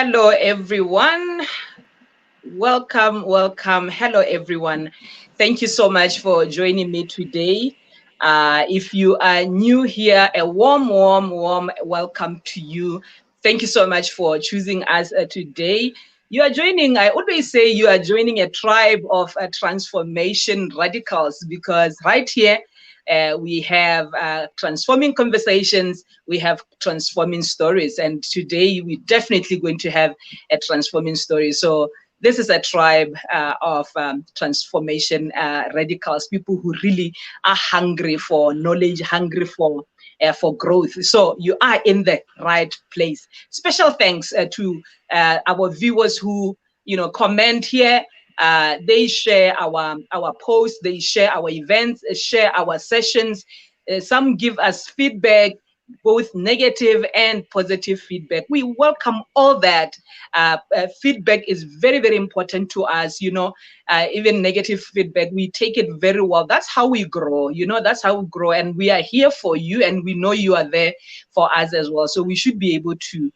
Hello, everyone. Welcome, welcome. Hello, everyone. Thank you so much for joining me today. If you are new here, a warm welcome to you. Thank you so much for choosing us today. You are joining, I always say you are joining a tribe of transformation radicals, because right here, we have transforming conversations, we have transforming stories, and today we're definitely going to have a transforming story. So this is a tribe of transformation radicals, people who really are hungry for knowledge, hungry for growth. So you are in the right place. Special thanks to our viewers who comment here. They share our posts, they share our events, share our sessions. Some give us feedback, both negative and positive feedback. We welcome all that. Feedback is very, very important to us. Even negative feedback, we take it very well. That's how we grow. That's how we grow, and we are here for you, and we know you are there for us as well. So we should be able to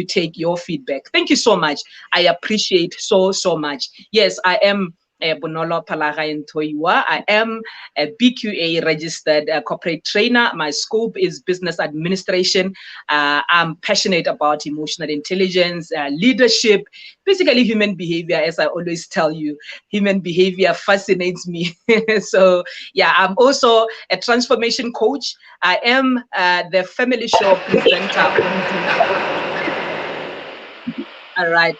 take your feedback. Thank you so much. I appreciate so much. Yes, I am Bonolo Palagayan Toiwa. I am a BQA registered corporate trainer. My scope is business administration. I'm passionate about emotional intelligence, leadership, basically human behavior. As I always tell you, human behavior fascinates me. So yeah, I'm also a transformation coach. I am the family show presenter. All right.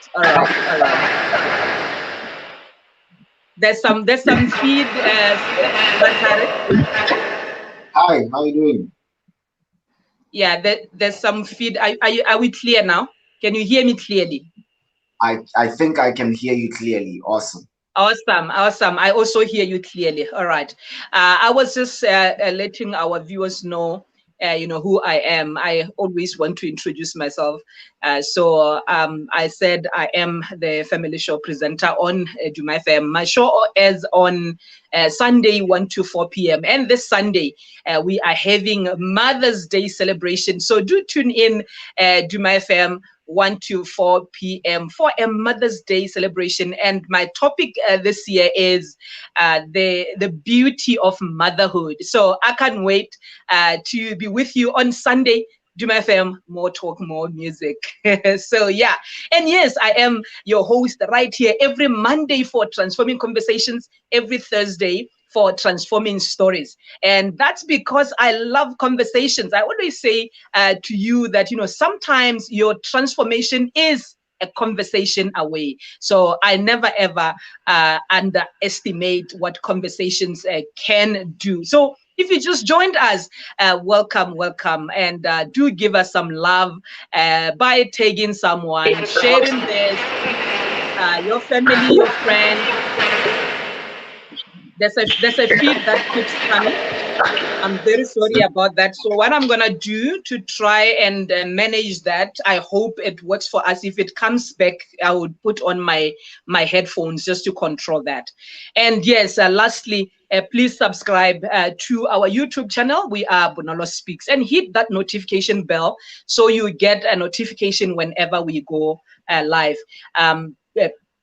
There's some feed. Hi, how you doing? Yeah, there's some feed. Are we clear now? Can you hear me clearly? I think I can hear you clearly. Awesome. Awesome. I also hear you clearly. All right. I was just letting our viewers know, who I am. I always want to introduce myself. So I said I am the family show presenter on Juma FM. My show is on Sunday, 1 to 4 p.m. And this Sunday, we are having Mother's Day celebration. So do tune in Juma FM 1 to 4 p.m. for a Mother's Day celebration. And my topic this year is the beauty of motherhood. So I can't wait to be with you on Sunday. Juma FM, more talk, more music. So yeah, and yes, I am your host right here every Monday for Transforming Conversations, every Thursday for Transforming Stories. And that's because I love conversations. I always say to you that, sometimes your transformation is a conversation away. So I never ever underestimate what conversations can do. So if you just joined us, welcome, and do give us some love by tagging someone, sharing this, your family, your friends. There's a feed that keeps coming. I'm very sorry about that. So what I'm gonna do to try and manage that, I hope it works for us. If it comes back, I would put on my headphones just to control that. And yes, lastly, please subscribe to our YouTube channel. We are Bonolo Speaks, and hit that notification bell so you get a notification whenever we go live.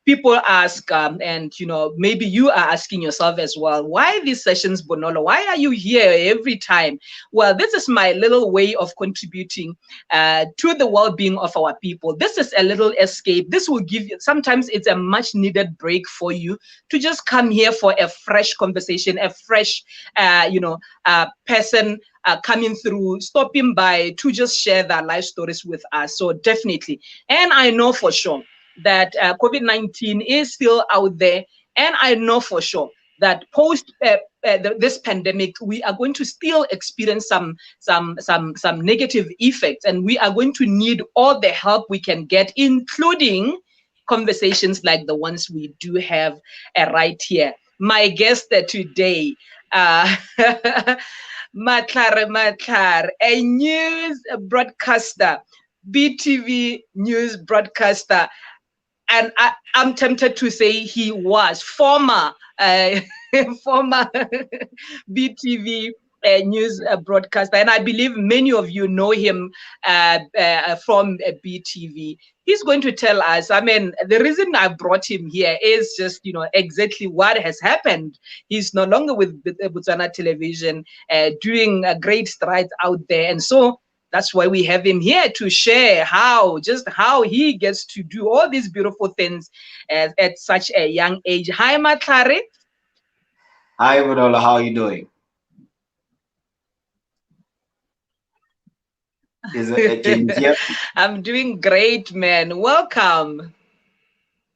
People ask, and maybe you are asking yourself as well, why these sessions, Bonolo? Why are you here every time? Well, this is my little way of contributing to the well-being of our people. This is a little escape. This will give you, sometimes it's a much needed break for you to just come here for a fresh conversation, a fresh, person coming through, stopping by to just share their life stories with us. So definitely, and I know for sure that COVID-19 is still out there, and I know for sure that post this pandemic, we are going to still experience some negative effects, and we are going to need all the help we can get, including conversations like the ones we do have right here. My guest today, Matlhare, a news broadcaster, BTV news broadcaster. And I'm tempted to say he was former BTV news broadcaster, and I believe many of you know him from BTV. He's going to tell us. I mean, the reason I brought him here is just, exactly what has happened. He's no longer with Botswana Television, doing great strides out there, and so that's why we have him here to share how he gets to do all these beautiful things at such a young age. Hi, Matlhare. Hi, Manola. How are you doing? Can you hear? I'm doing great, man. Welcome.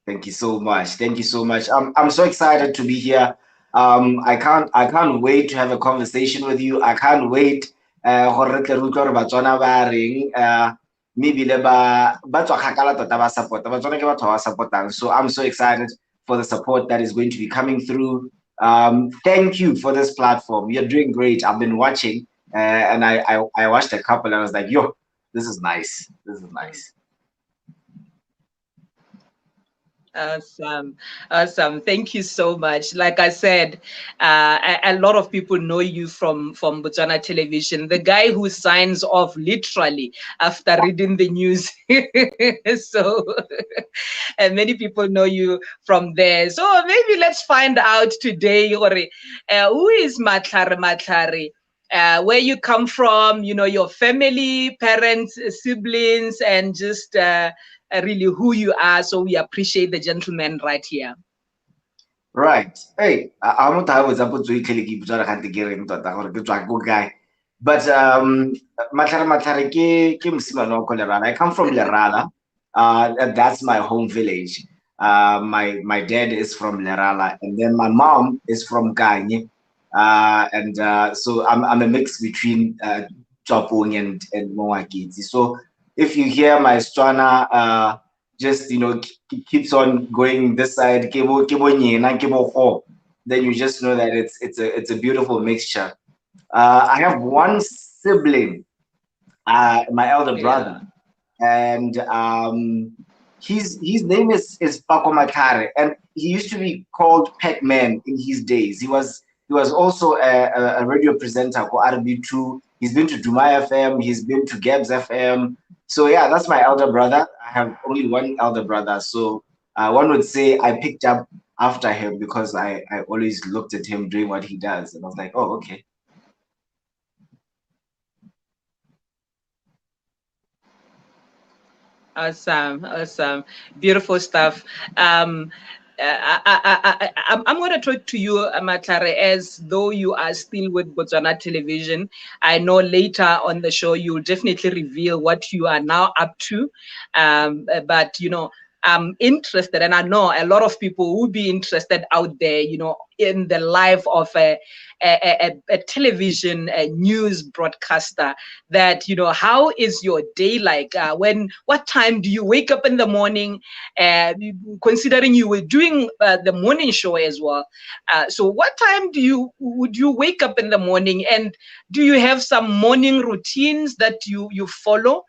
Thank you so much. Thank you so much. I'm so excited to be here. I can't wait to have a conversation with you. I can't wait. Gore re tle re utlwe gore Batswana ba reng. Mme ebile ba tswa kgakala tota ba support-a. Batswana ke batho ba support-ang. So I'm so excited for the support that is going to be coming through. Thank you for this platform. You're doing great. I've been watching, and I watched a couple and I was like, yo, this is nice. This is nice. Awesome. Awesome. Thank you so much. Like I said, a lot of people know you from Botswana Television, the guy who signs off literally after reading the news. So, and many people know you from there. So maybe let's find out today, who is Matlhare Matlhare? Where you come from, your family, parents, siblings, and just really who you are. So we appreciate the gentleman right here. Right. Hey, I'm not always about to kill you, but I get into that guy. But Matlhare Matlhare ke mosimane wa Lerala. I come from Lerala. And that's my home village. My dad is from Lerala, and then my mom is from Kanye. And so I'm a mix between Chapung and Moakiti. So if you hear my Setswana just keeps on going this side, then you just know that it's a beautiful mixture. I have one sibling, my elder brother, and his name is Paco Matlhare, and he used to be called Pac-Man in his days. He was also a radio presenter for RB2. He's been to Dumai FM. He's been to Gabs FM. So yeah, that's my elder brother. I have only one elder brother. So one would say I picked up after him because I always looked at him doing what he does. And I was like, oh, okay. Awesome, awesome, beautiful stuff. I'm going to talk to you, Matlhare, as though you are still with Botswana Television. I know later on the show you'll definitely reveal what you are now up to, but I'm interested, and I know a lot of people will be interested out there, in the life of a television news broadcaster. That how is your day like? What time do you wake up in the morning? Considering you were doing the morning show as well, so what time would you wake up in the morning, and do you have some morning routines that you follow?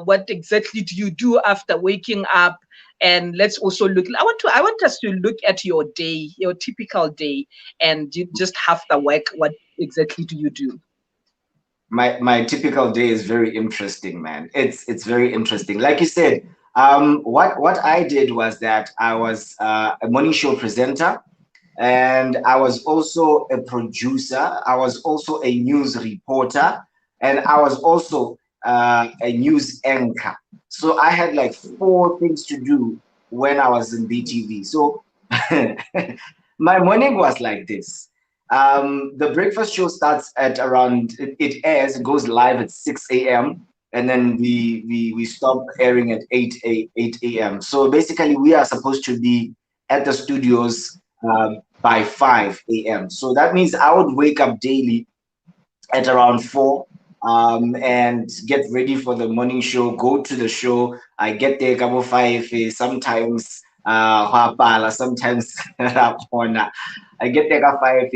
What exactly do you do after waking up? And let's also look. I want us to look at your day, your typical day, and just after work, what exactly do you do? My typical day is very interesting, man. It's very interesting. Like you said, what I did was that I was a morning show presenter, and I was also a producer. I was also a news reporter, and I was also a news anchor. So I had like four things to do when I was in BTV. So my morning was like this. The breakfast show starts at around it airs, it goes live at 6 a.m. and then we stop airing at 8 a.m. So basically we are supposed to be at the studios by 5 a.m. So that means I would wake up daily at around 4 and get ready for the morning show, go to the show. I get there couple 5, sometimes sometimes I get there at 5.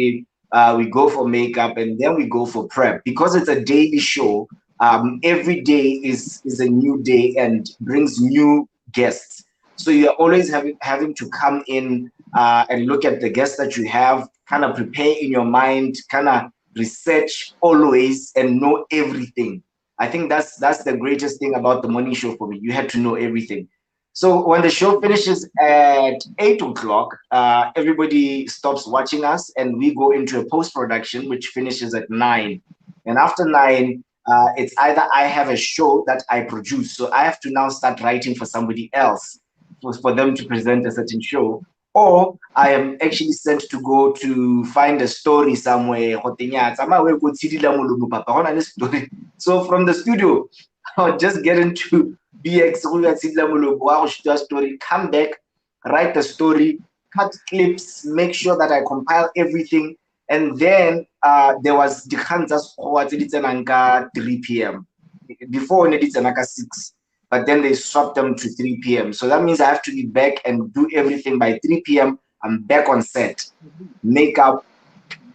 We go for makeup and then we go for prep because it's a daily show. Every day is a new day and brings new guests. So you're always having to come in and look at the guests that you have, kind of prepare in your mind, kind of research always, and know everything. I think that's the greatest thing about the morning show for me. You had to know everything. So when the show finishes at 8 o'clock, everybody stops watching us, and we go into a post production, which finishes at 9. And after 9, it's either I have a show that I produce, so I have to now start writing for somebody else for them to present a certain show, or I am actually sent to go to find a story somewhere. So from the studio, I'll just get into BX, shoot a story, come back, write the story, cut clips, make sure that I compile everything. And then there was the Kansas 3 p.m. Before it's 6, but then they swapped them to 3 p.m. So that means I have to be back and do everything by 3 p.m. I'm back on set, makeup,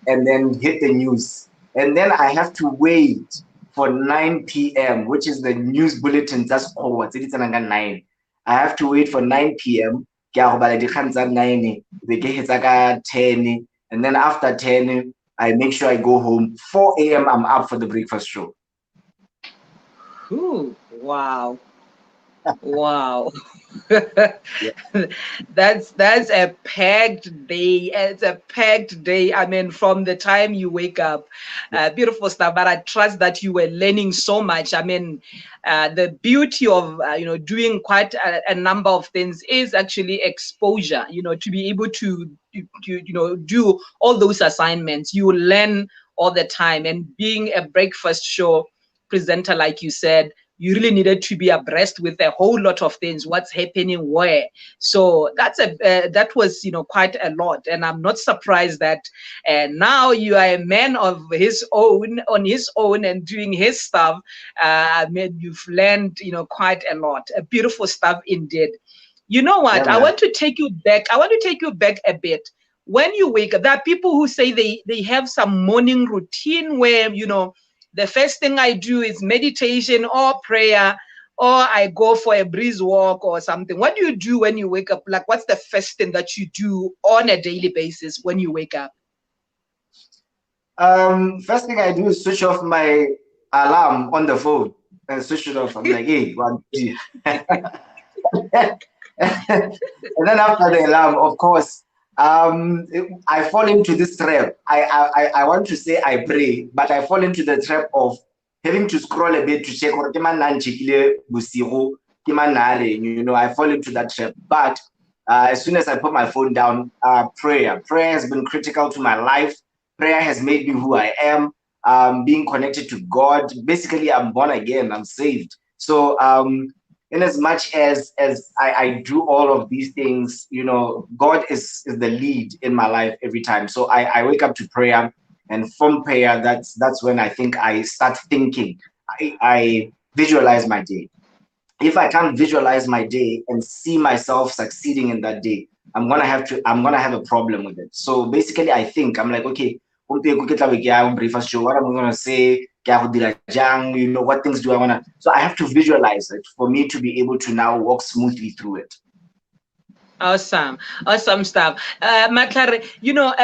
and then hit the news. And then I have to wait for 9 p.m., which is the news bulletin. That's forward. It's 9. I have to wait for 9 p.m. Ke a go bala dikgang tsa 9, be ke hetsa ka 10, and then after 10, I make sure I go home. 4 a.m. I'm up for the breakfast show. Ooh, wow. Wow. Yeah. That's a packed day. It's a packed day. I mean, from the time you wake up, beautiful stuff. But I trust that you were learning so much. I mean, the beauty of doing quite a number of things is actually exposure. To be able to do all those assignments, you learn all the time. And being a breakfast show presenter, like you said, you really needed to be abreast with a whole lot of things, what's happening where. So that was quite a lot, and I'm not surprised that now you are a man of his own, on his own, and doing his stuff. I mean, you've learned quite a lot. Beautiful stuff indeed. You know what? Yeah, I man. want to take you back. I want to take you back a bit. When you wake up, there are people who say they have some morning routine where the first thing I do is meditation or prayer, or I go for a breeze walk or something. What do you do when you wake up? Like, what's the first thing that you do on a daily basis when you wake up? First thing I do is switch off my alarm on the phone and switch it off. I'm like, hey, 1, 2. And then after the alarm, of course, I fall into this trap. I want to say I pray, but I fall into the trap of having to scroll a bit to check or I fall into that trap. But as soon as I put my phone down, prayer has been critical to my life. Prayer has made me who I am. Being connected to God. Basically, I'm born again. I'm saved. So in as much as I do all of these things, God is the lead in my life every time. So I wake up to prayer, and from prayer, that's when I think I start thinking. I visualize my day. If I can't visualize my day and see myself succeeding in that day, I'm gonna have a problem with it. So basically, I think I'm like, okay, breakfast show, what am I gonna say? What things do I wanna? So I have to visualize it for me to be able to now walk smoothly through it. Awesome, awesome stuff. Matlhare,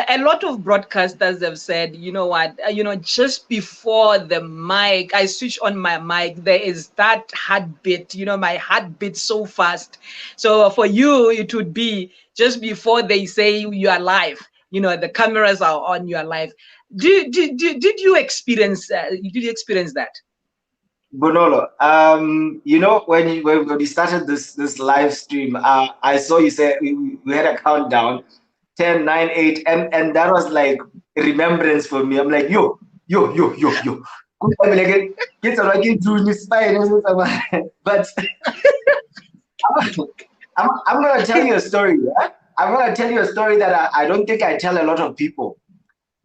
a lot of broadcasters have said, you know what, just before the mic, I switch on my mic, there is that heartbeat, my heart beats so fast. So for you, it would be just before they say you are live, the cameras are on, your live. Did you experience, that? Bonolo, when we started this live stream, I saw you say we had a countdown, 10, 9, 8, and that was like remembrance for me. I'm like, yo. Kids are like doing this fine, but I'm gonna tell you a story. Yeah? I'm gonna tell you a story that I don't think I tell a lot of people.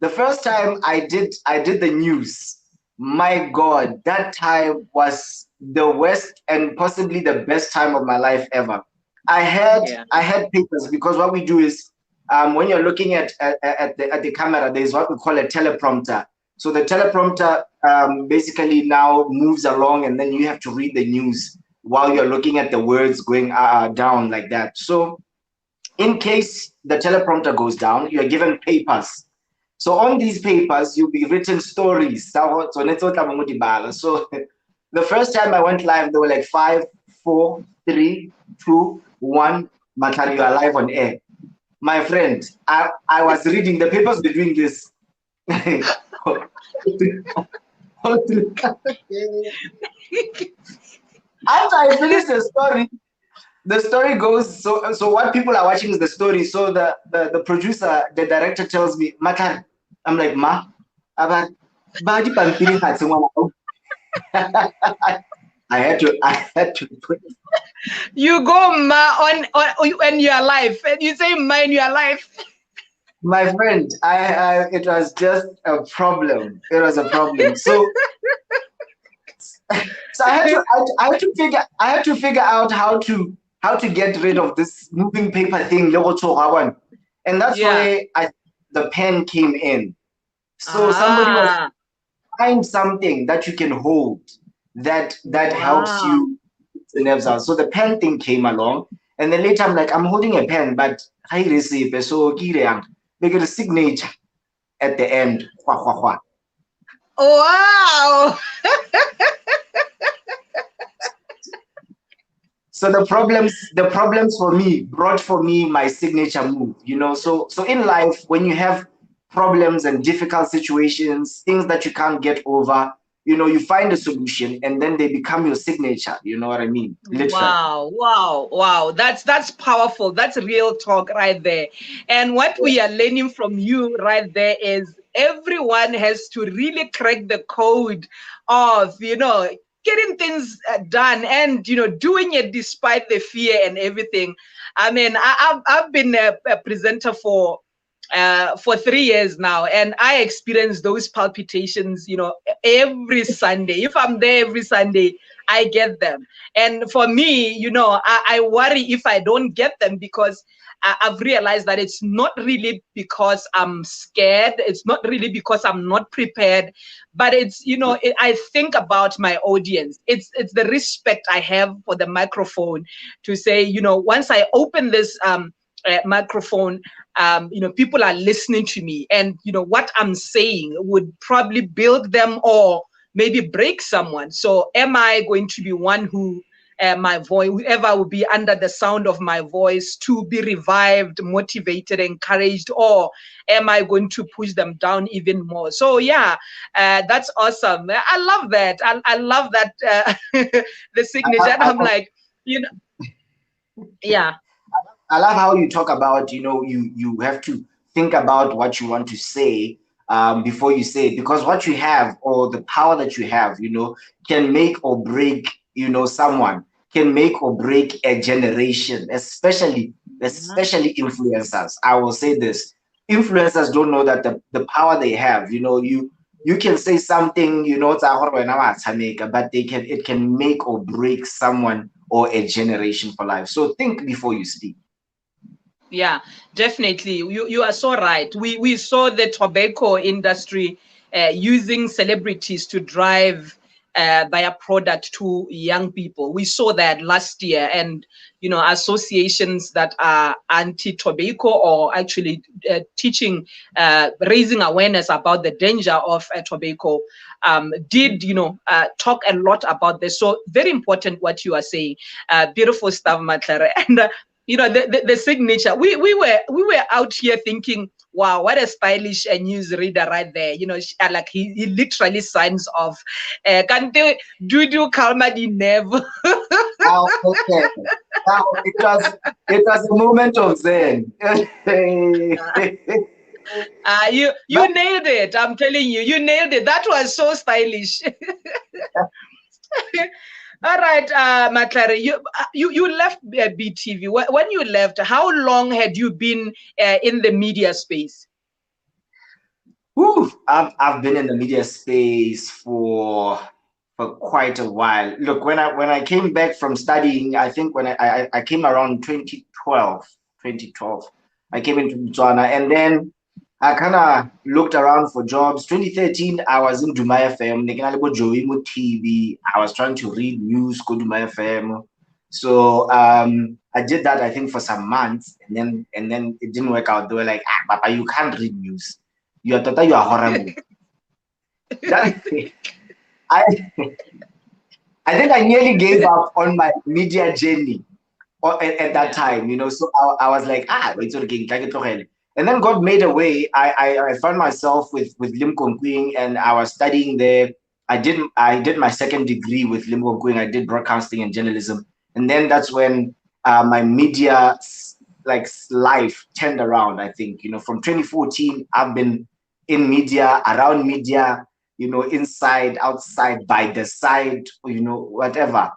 The first time I did the news, my God, that time was the worst and possibly the best time of my life ever. Yeah. I had papers, because what we do is when you're looking at the camera, there's what we call a teleprompter. So the teleprompter basically now moves along, and then you have to read the news while you're looking at the words going down like that. So in case the teleprompter goes down, you're given papers. So on these papers, you'll be written stories. So the first time I went live, they were like 5, 4, 3, 2, 1. Matlhare, you are live on air. My friend, I was reading the papers between this. After I finished the story goes so what people are watching is the story. So the producer, the director tells me, Matlhare, I'm like, ma, about body pampiring had someone out. I had to put You go ma on your life, and you say ma in your life. my friend, I it was just a problem. It was a problem. So I had to figure out how to get rid of this moving paper thing, and that's Yeah. where the pen came in. So somebody was Ah. find something that you can hold that helps Wow. you get the nerves out. So the pen thing came along, and then later I'm like, I'm holding a pen, but I receive so they get a signature at the end. Wow. So the problems for me brought for me my signature move, you know. So in life, when you have problems and difficult situations, things that you can't get over, you know, you find a solution and then they become your signature. You know what I mean? Literally. Wow, wow, wow. That's powerful. That's real talk right there. And what we are learning from you right there is everyone has to really crack the code of, getting things done and, doing it despite the fear and everything. I mean, I've been a presenter for 3 years now, and I experience those palpitations, every Sunday. If I'm there every Sunday, I get them. And for me, I worry if I don't get them, because I've realized that it's not really because I'm scared. It's not really because I'm not prepared, but it's, I think about my audience. It's the respect I have for the microphone to say, once I open this microphone, people are listening to me, and what I'm saying would probably build them or maybe break someone. So am I going to be one who my voice, whoever will be under the sound of my voice, to be revived, motivated, encouraged, or am I going to push them down even more? So yeah, that's awesome. I love that. I love that the signature. And I, I'm like, yeah. I love how you talk about, you know, you have to think about what you want to say before you say it, because what you have or the power that you have, you know, can make or break, you know, someone, can make or break a generation, especially influencers. I will say this: influencers don't know that the power they have, you know, you can say something, you know, but it can make or break someone or a generation for life. So think before you speak. Yeah, definitely. You are so right. We saw the tobacco industry using celebrities to drive their product to young people. We saw that last year, and associations that are anti-tobacco, or actually teaching, raising awareness about the danger of tobacco, did talk a lot about this. So very important what you are saying. Beautiful stuff, Matlhare. And the signature, we were out here thinking, wow, what a stylish newsreader right there. Like he literally signs off. Can do Kalmadi never. Oh, okay. Now it was a moment of zen. You But nailed it. I'm telling you, you nailed it. That was so stylish. All right, Matlhare, you left BTV. When you left, how long had you been in the media space? I've been in the media space for quite a while. Look, when I came back from studying, I think when I came around 2012, I came into Botswana, and then I kind of looked around for jobs. 2013, I was in Dumai FM. TV. I was trying to read news, go Dumai FM. So I did that, I think, for some months, and then it didn't work out. They were like, Papa, you can't read news. You are total, you are horrible. That, I I think I nearly gave up on my media journey or at that Yeah. time, you know. So I was like, it's okay. And then God made a way. I found myself with Lim Kong Kwing, and I was studying there. I did my second degree with Lim Kong Kwing. I did broadcasting and journalism, and then that's when my media life turned around. I think, you know, from 2014, I've been in media, around media, you know, inside, outside, by the side, you know, whatever.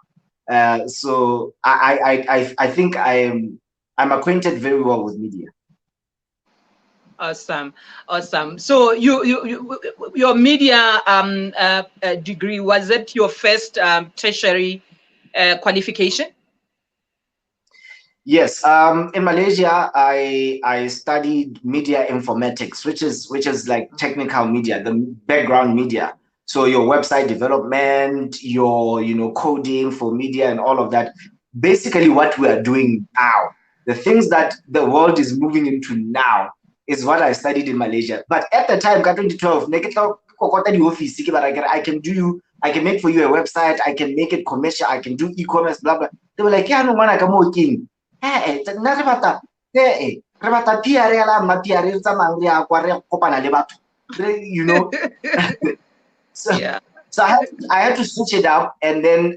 So I think I'm acquainted very well with media. Awesome, awesome. So your media degree, was it your first tertiary qualification? Yes, in Malaysia, I studied media informatics, which is like technical media, the background media. So your website development, your, you know, coding for media and all of that. Basically, what we are doing now, the things that the world is moving into now, is what I studied in Malaysia. But at the time, ka 2012, ne ke tla kokota di office ke ba ra ke re, I can make for you a website, I can make it commercial, I can do e-commerce, blah blah. They were like, yeah, no man, I come working. Nna re batla PR ya la mma PR re tsamayang re ya kwa re kopana le batho. You know, so Yeah. I had to switch it up and then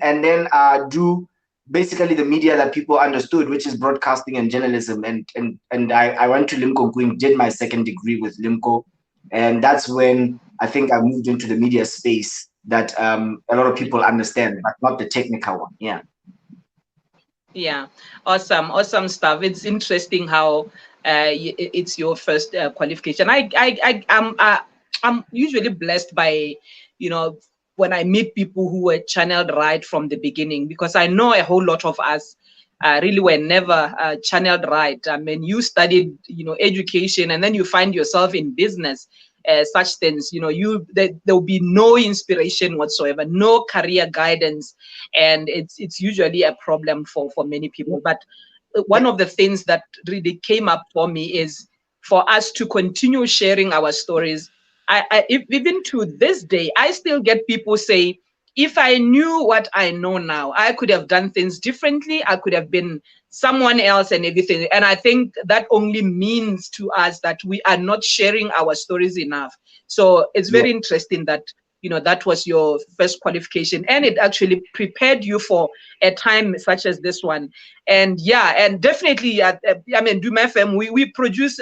do basically the media that people understood, which is broadcasting and journalism. And I went to Limco Queen, did my second degree with Limco, and that's when I think I moved into the media space that a lot of people understand, but not the technical one. Yeah. Yeah, awesome, awesome stuff. It's interesting how it's your first qualification. I'm usually blessed by, you know, when I meet people who were channeled right from the beginning, because I know a whole lot of us really were never channeled right. I mean, you studied, you know, education, and then you find yourself in business. Such things, you know, there will be no inspiration whatsoever, no career guidance, and it's usually a problem for many people. But one of the things that really came up for me is for us to continue sharing our stories. Even to this day, I still get people say, if I knew what I know now, I could have done things differently. I could have been someone else and everything. And I think that only means to us that we are not sharing our stories enough. So it's Yeah. very interesting that, you know, that was your first qualification, and it actually prepared you for a time such as this one. And yeah, and definitely, I mean, Duma FM, we produce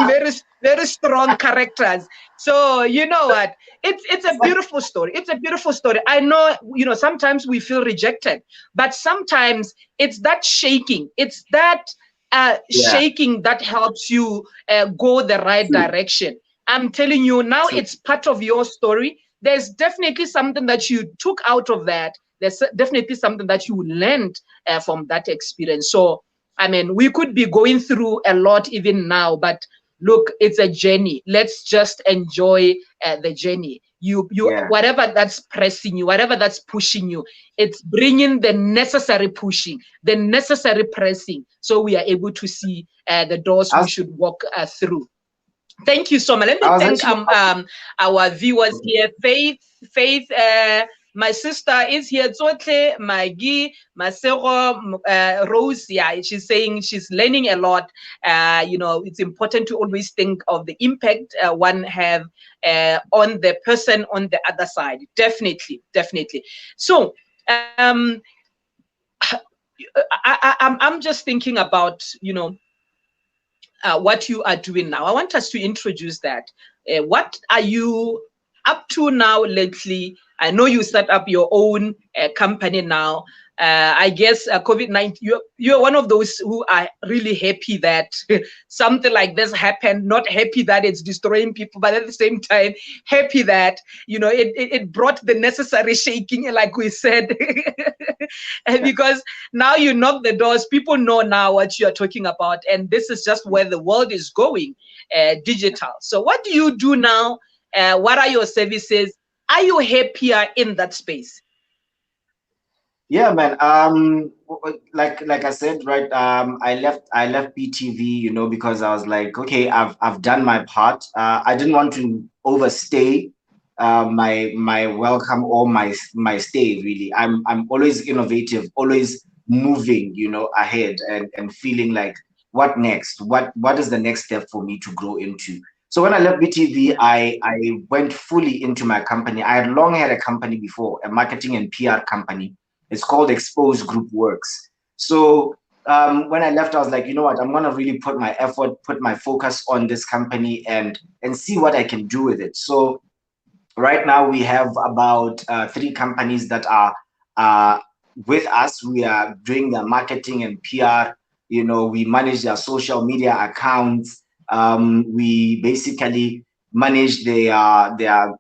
very very strong characters. So you know what, it's a beautiful story. It's a beautiful story. I know, you know, sometimes we feel rejected, but sometimes it's that shaking, it's that Yeah. shaking that helps you go the right True. direction. I'm telling you now, True. it's part of your story. There's definitely something that you took out of that. There's definitely something that you learned from that experience. So I mean, we could be going through a lot even now, but look, it's a journey. Let's just enjoy the journey. You, Yeah. whatever that's pressing you, whatever that's pushing you, it's bringing the necessary pushing, the necessary pressing, so we are able to see the doors I we was, should walk through. Thank you so much. Let I me was thank actually. our viewers here. Faith, my sister is here. Tsotle, Maggie, Masero, Rose. Yeah, she's saying she's learning a lot. You know, it's important to always think of the impact one have on the person on the other side. Definitely, definitely. So, I'm just thinking about, you know, what you are doing now. I want us to introduce that. What are you up to now lately? I know you set up your own company now. I guess COVID-19, you're one of those who are really happy that something like this happened, not happy that it's destroying people, but at the same time, happy that, you know, it brought the necessary shaking, like we said, because now you knock the doors, people know now what you're talking about, and this is just where the world is going, digital. So what do you do now? What are your services? Are you happier in that space? Yeah, man. Like I said, right. I left BTV, because I was like, okay, I've done my part. I didn't want to overstay my welcome or my stay. Really, I'm always innovative, always moving, ahead and feeling like what next? What is the next step for me to grow into? So when I left BTV, Yeah. I went fully into my company. I had long had a company before, a marketing and PR company. It's called Expose Group Works. So when I left, I was like, you know what? I'm gonna really put my effort, put my focus on this company, and see what I can do with it. So right now we have about 3 companies that are uh, with us. We are doing their marketing and PR. We manage their social media accounts. We basically manage their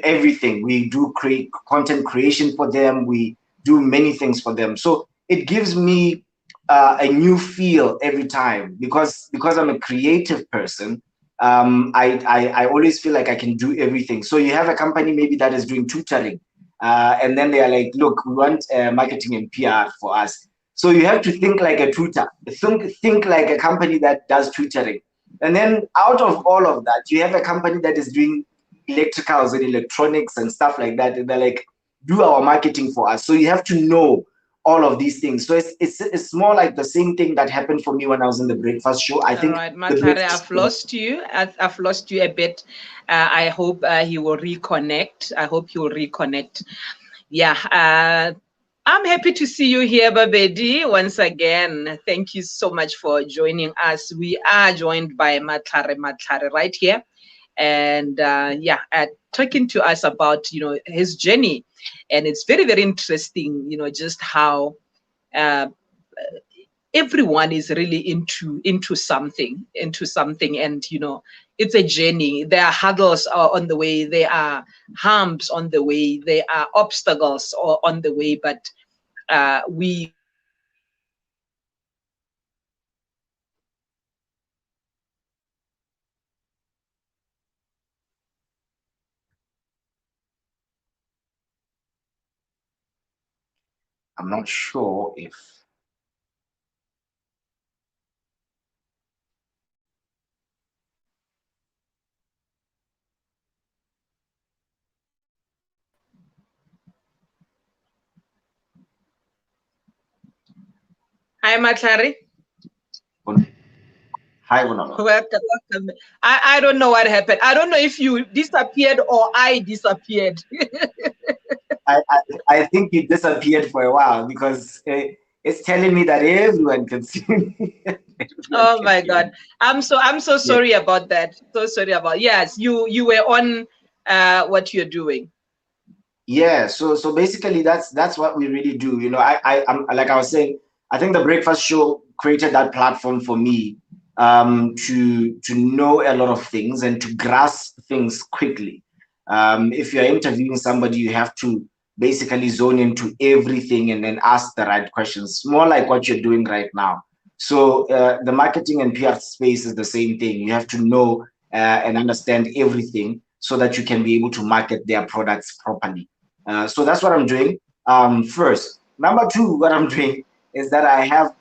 everything. We do create content creation for them. We do many things for them. So it gives me a new feel every time because I'm a creative person. I always feel like I can do everything. So you have a company maybe that is doing tutoring, and then they are like, look, we want marketing and PR for us. So you have to think like a tutor, think like a company that does tutoring. And then out of all of that, you have a company that is doing electricals and electronics and stuff like that. And they're like, do our marketing for us. So you have to know all of these things. So it's more like the same thing that happened for me when I was in the breakfast show. I All think right, the Matlhare, breakfast I've show, lost you. I've lost you a bit. I hope he will reconnect. I hope he will reconnect. Yeah. I'm happy to see you here, Babedi, once again. Thank you so much for joining us. We are joined by Matlhare Matlhare right here. And yeah, talking to us about, his journey. And it's very, very interesting, just how uh, everyone is really into something, and it's a journey. There are hurdles on the way, there are humps on the way, there are obstacles on the way, but we are here to I'm not sure if Hi, Matlhare. hi Bonolo. Welcome, welcome. I don't know what happened. I don't know if you disappeared or I disappeared. I think you disappeared for a while because it's telling me that everyone can see me. Everyone Oh can my hear God. me. I'm so Yeah. sorry about that. So sorry about, yes, you were on what you're doing. Yeah, so basically that's what we really do. I'm like I was saying, I think the breakfast show created that platform for me to know a lot of things and to grasp things quickly. If you're interviewing somebody, you have to basically zone into everything and then ask the right questions, more like what you're doing right now. So the marketing and PR space is the same thing. You have to know and understand everything so that you can be able to market their products properly. So that's what I'm doing. First, number two, what I'm doing is that I have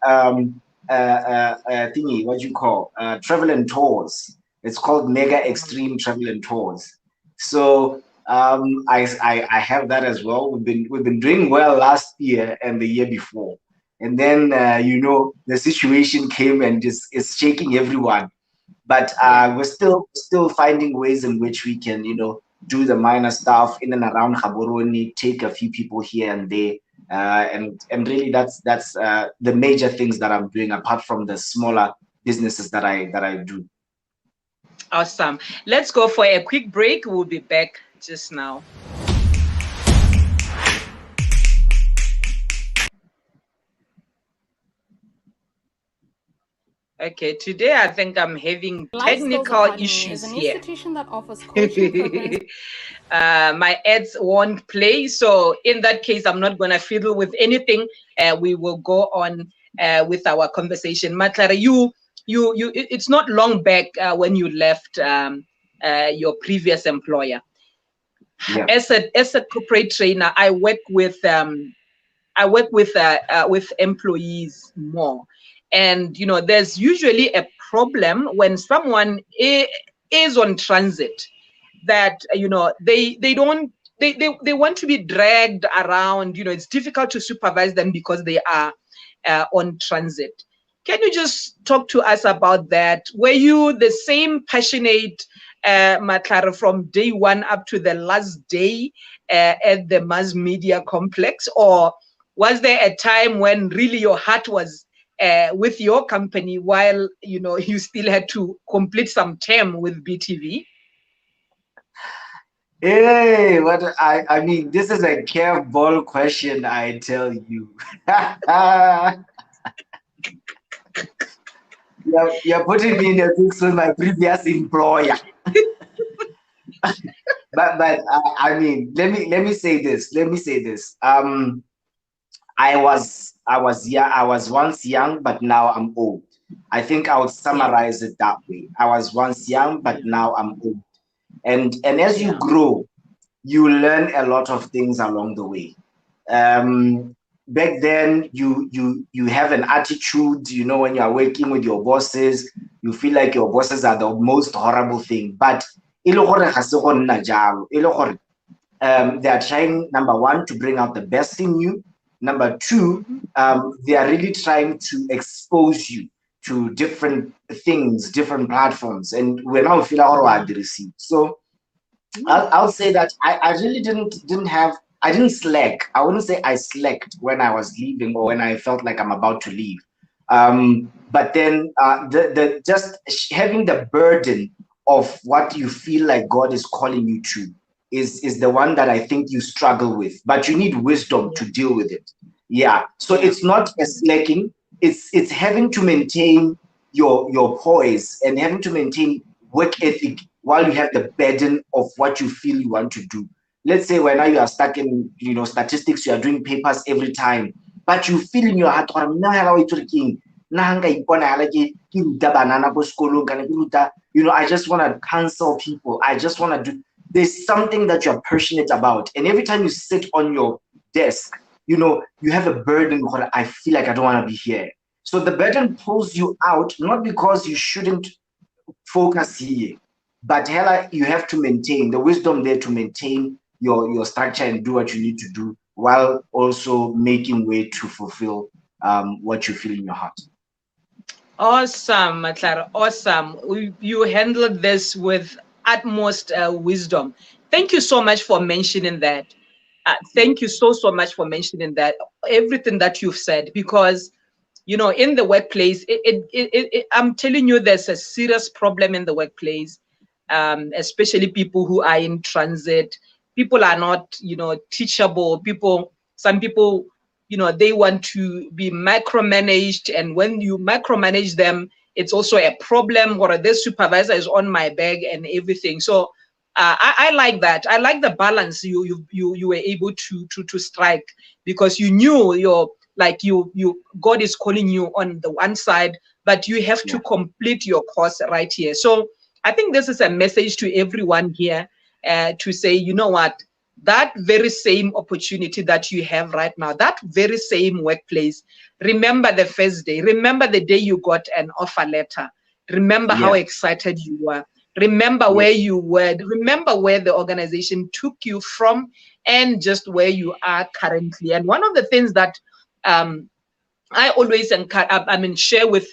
thingy, what you call travel and tours. It's called Mega Extreme Travel and Tours. So I have that as well. We've been doing well last year and the year before, and then the situation came and just is shaking everyone, but Yeah. we're still finding ways in which we can do the minor stuff in and around Gaborone, take a few people here and there, and really that's the major things that I'm doing apart from the smaller businesses that I do. Awesome. Let's go for a quick break. We'll be back just now. Okay, today I think I'm having Life Skills technical Academy is issues an here. institution that offers coaching programs. My ads won't play, so in that case, I'm not going to fiddle with anything. We will go on with our conversation. Matlhare, it's not long back when you left your previous employer. Yeah. As a corporate trainer, I work with I work with employees more, and you know, there's usually a problem when someone is on transit, that you know, they don't they want to be dragged around. You know, it's difficult to supervise them because they are on transit. Can you just talk to us about that? Were you the same passionate, Matlhare, from day one up to the last day at the mass media complex, or was there a time when really your heart was with your company while you know you still had to complete some term with BTV? Hey, I mean, this is a curveball question, I tell you. You're putting me in a mix with my previous employer. I mean, let me say this. Let me say this. I was once young, but now I'm old. I think I would summarize it that way. I was once young, but now I'm old. And as you Yeah. grow, you learn a lot of things along the way. Back then, you have an attitude. You know, when you are working with your bosses, you feel like your bosses are the most horrible thing. But e le gore ga se go nna jalo. E le gore, they are trying, number one, to bring out the best in you. Number two, they are really trying to expose you to different things, different platforms, and we're now feel our receive. So I'll say that I really didn't have, I didn't slack. I wouldn't say I slacked when I was leaving or when I felt like I'm about to leave. But then the just having the burden of what you feel like God is calling you to is the one that I think you struggle with. But you need wisdom to deal with it. Yeah. So it's not a slacking. It's having to maintain your poise and having to maintain work ethic while you have the burden of what you feel you want to do. Let's say when now you are stuck in, you know, statistics, you are doing papers every time, but you feel in your heart, you know, I just want to counsel people. I just want to do, there's something that you're passionate about. And every time you sit on your desk, you know, you have a burden. I feel like I don't want to be here. So the burden pulls you out, not because you shouldn't focus here, but hella, you have to maintain the wisdom there to maintain your structure and do what you need to do while also making way to fulfill what you feel in your heart. Awesome, Matlhare. Awesome. You handled this with utmost wisdom. Thank you so much for mentioning that. Thank you so much for mentioning that. Everything that you've said, because you know, in the workplace, I'm telling you, there's a serious problem in the workplace, especially people who are in transit. People are not, you know, teachable. Some people, you know, they want to be micromanaged, and when you micromanage them, it's also a problem. Or the supervisor is on my back and everything. So I like that. I like the balance you were able to strike, because you knew God is calling you on the one side, but you have to complete your course right here. So I think this is a message to everyone here, to say, you know what, that very same opportunity that you have right now, that very same workplace, remember the first day, remember the day you got an offer letter, remember how excited you were, remember where you were, remember where the organization took you from, and just where you are currently. And one of the things that I always share with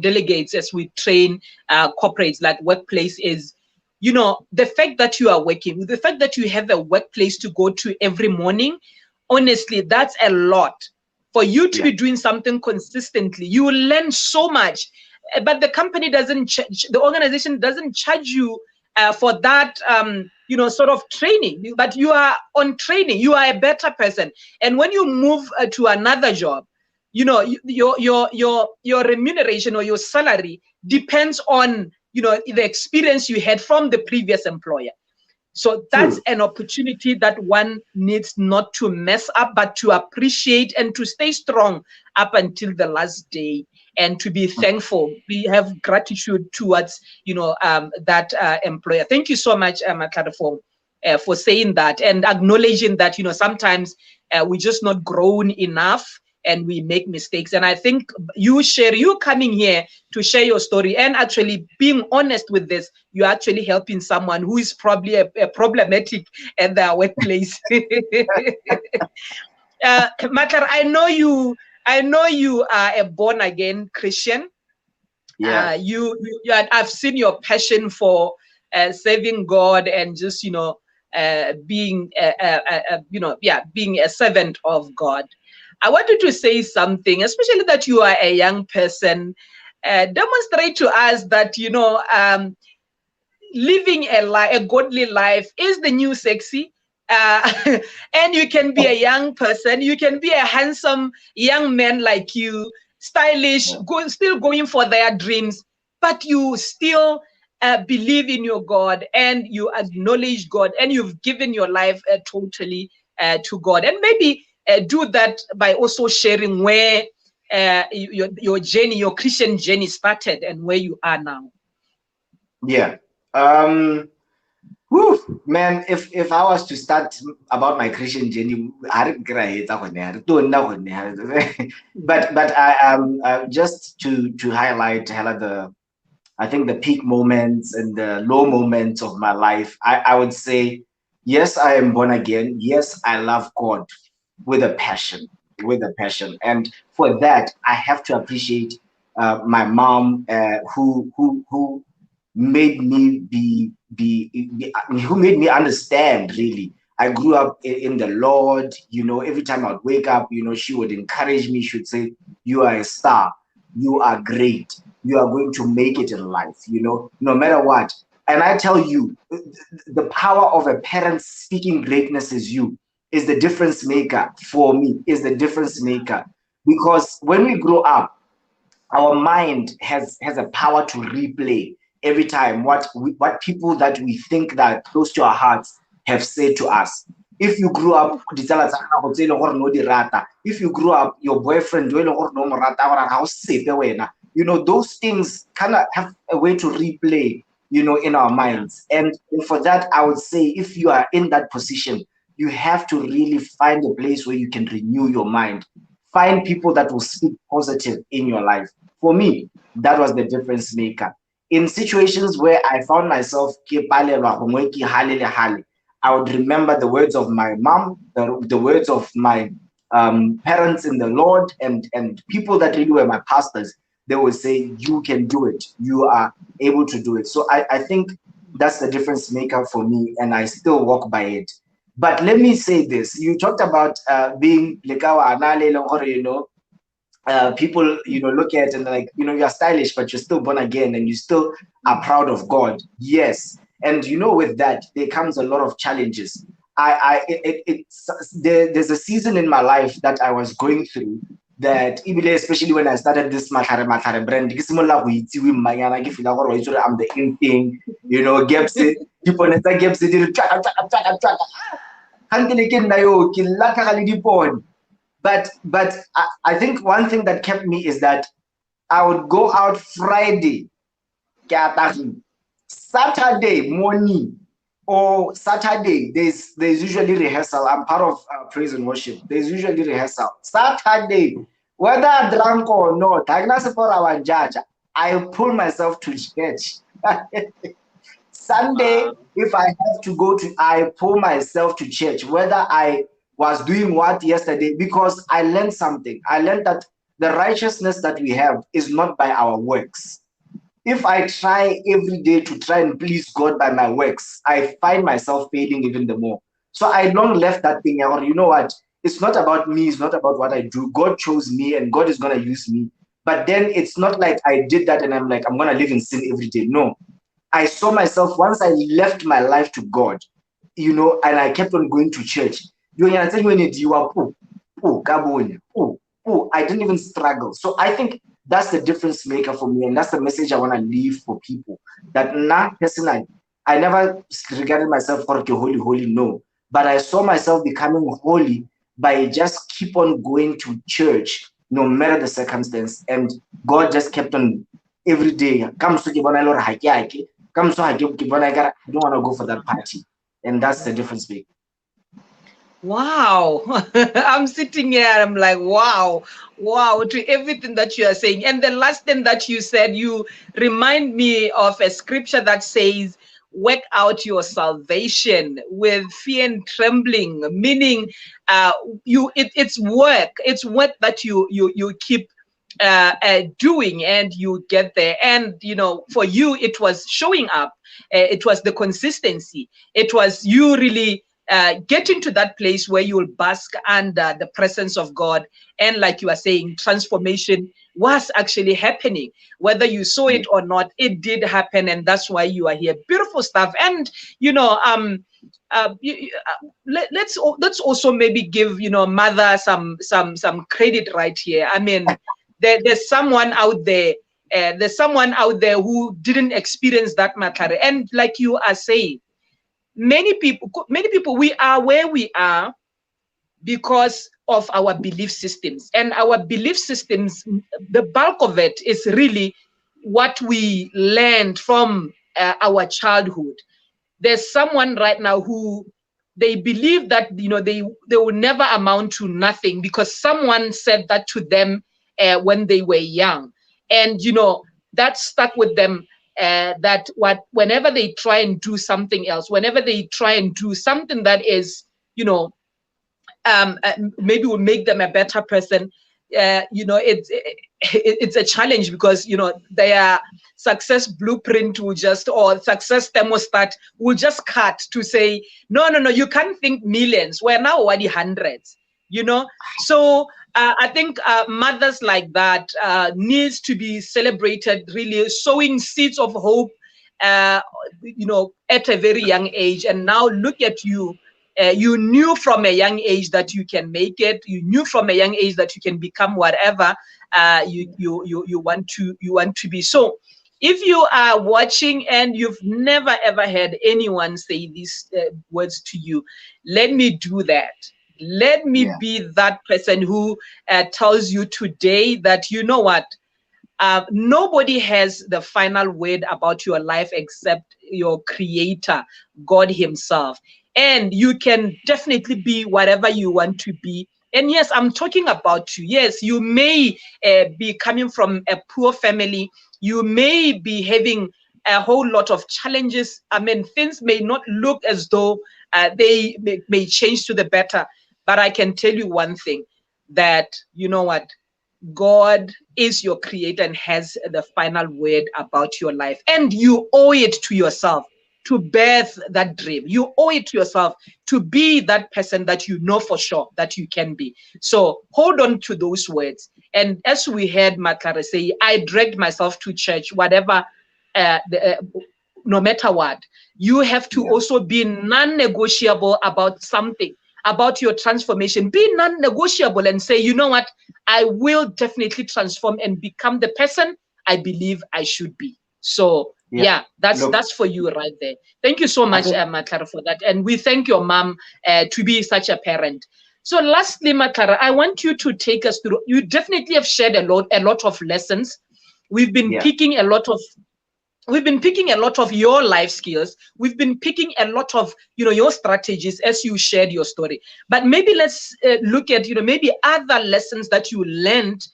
delegates as we train corporates, like workplace, is, you know, the fact that you are working, the fact that you have a workplace to go to every morning. Honestly, that's a lot for you to be doing something consistently. You will learn so much, but the company doesn't, the organization doesn't charge you for that, you know, sort of training. But you are on training. You are a better person, and when you move to another job, you know, your remuneration or your salary depends on, you know, the experience you had from the previous employer. So that's an opportunity that one needs not to mess up, but to appreciate and to stay strong up until the last day, and to be thankful. We have gratitude towards, you know, that employer. Thank you so much, Matlhare, for saying that and acknowledging that, sometimes we're just not grown enough and we make mistakes. And I think you coming here to share your story and actually being honest with this, you're actually helping someone who is probably a problematic at their workplace. Matlhare, I know you are a born again Christian. Yeah. I've seen your passion for serving God and just being being a servant of God. I wanted to say something, especially that you are a young person. Demonstrate to us that living a godly life is the new sexy. And you can be a young person, you can be a handsome young man like you, stylish, still going for their dreams, but you still believe in your God and you acknowledge God and you've given your life totally to God. And maybe do that by also sharing where your journey, your Christian journey started and where you are now. Yeah. Man, if I was to start about my Christian journey, but I am just to highlight Hela, I think the peak moments and the low moments of my life. I would say, yes, I am born again. Yes, I love God with a passion, and for that I have to appreciate my mom, who made me who made me understand, really. I grew up in the Lord. Every time I'd wake up, she would encourage me. She would say, you are a star, you are great, you are going to make it in life, no matter what. And I tell you, the power of a parent speaking greatness is the difference maker for me, is the difference maker. Because when we grow up, our mind has a power to replay every time what people that we think that are close to our hearts have said to us. If you grew up, if you grew up, your boyfriend, those things kind of have a way to replay, in our minds. And for that, I would say, if you are in that position, you have to really find a place where you can renew your mind. Find people that will speak positive in your life. For me, that was the difference maker. In situations where I found myself, I would remember the words of my mom, the words of my parents in the Lord, and people that really were my pastors. They would say, you can do it. You are able to do it. So I think that's the difference maker for me, and I still walk by it. But let me say this. You talked about being lekawa anale, people, look at it and like, you're stylish, but you're still born again and you still are proud of God. Yes. And with that, there comes a lot of challenges. There's a season in my life that I was going through that, especially when I started this Matlhare Matlhare brand, I'm the in thing, gaps it, people gaps it, but I think one thing that kept me is that I would go out Friday, Saturday morning or Saturday. There's usually rehearsal. I'm part of praise and worship. There's usually rehearsal. Saturday, whether drunk or not, I pull myself to church. Sunday, if I have to go I pull myself to church, whether I was doing what yesterday, because I learned something. I learned that the righteousness that we have is not by our works. If I try every day to try and please God by my works, I find myself failing even the more. So I long left that thing. Or you know what? It's not about me. It's not about what I do. God chose me and God is going to use me. But then it's not like I did that and I'm like, I'm going to live in sin every day. No. I saw myself, once I left my life to God, and I kept on going to church. I didn't even struggle. So I think that's the difference maker for me, and that's the message I want to leave for people. That personally, I never regarded myself for holy, no. But I saw myself becoming holy by just keep on going to church, no matter the circumstance. And God just kept on every day. I don't want to go for that party. And that's the difference maker. Wow. I'm sitting here, I'm like, wow, wow, to everything that you are saying. And the last thing that you said, you remind me of a scripture that says, work out your salvation with fear and trembling, meaning it's work that you keep doing, and you get there. And for you, it was showing up. It was the consistency. It was you really getting to that place where you'll bask under the presence of God. And like you are saying, transformation was actually happening. Whether you saw it or not, it did happen. And that's why you are here. Beautiful stuff. And, let's also maybe give, mother some credit right here. I mean, there's someone out there. There's someone out there who didn't experience that Matlhare. And like you are saying, many people, we are where we are because of our belief systems. And our belief systems, the bulk of it is really what we learned from our childhood. There's someone right now who they believe that they will never amount to nothing because someone said that to them when they were young. And that stuck with them. That whenever they try and do something else, whenever they try and do something that is, maybe will make them a better person, it's a challenge because their success blueprint will just, or success thermostat will just cut to say, no, you can't think millions, we're now already hundreds. So I think mothers like that needs to be celebrated, really sowing seeds of hope at a very young age. And now look at you. You knew from a young age that you can make it. You knew from a young age that you can become whatever you want to be. So if you are watching and you've never ever had anyone say these words to you, let me do that. Let me be that person who tells you today that, you know what, nobody has the final word about your life except your creator, God himself. And you can definitely be whatever you want to be. And yes, I'm talking about you. Yes, you may be coming from a poor family. You may be having a whole lot of challenges. I mean, things may not look as though they may change to the better. But I can tell you one thing, that, you know what, God is your creator and has the final word about your life. And you owe it to yourself to birth that dream. You owe it to yourself to be that person that you know for sure that you can be. So hold on to those words. And as we heard Matlhare say, I dragged myself to church, whatever, no matter what. You have to also be non-negotiable about something, about your transformation. Be non-negotiable and say, you know what, I will definitely transform and become the person I believe I should be. So that's for you right there. Thank you so much, Matlhare, for that. And we thank your mom to be such a parent. So lastly, Matlhare, I want you to take us through, you definitely have shared a lot of lessons. We've been picking a lot of your life skills. We've been picking a lot of, your strategies as you shared your story. But maybe let's look at, maybe other lessons that you learned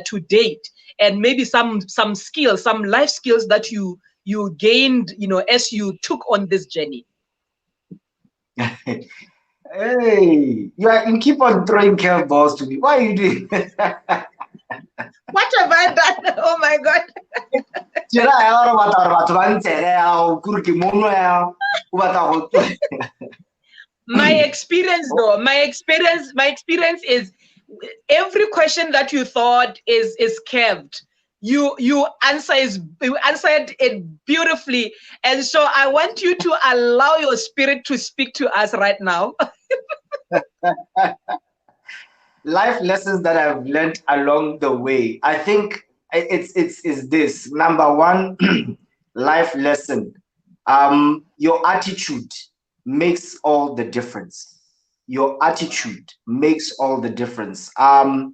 to date, and maybe some skills, some life skills that you gained, as you took on this journey. Hey, you keep on throwing curveballs to me. Why are you doing? What have I done? Oh my God. My experience though, my experience is every question that you thought is curved, you answered it beautifully. And so I want you to allow your spirit to speak to us right now. Life lessons that I've learned along the way. I think it's this. Number one, life lesson. Your attitude makes all the difference. Your attitude makes all the difference. I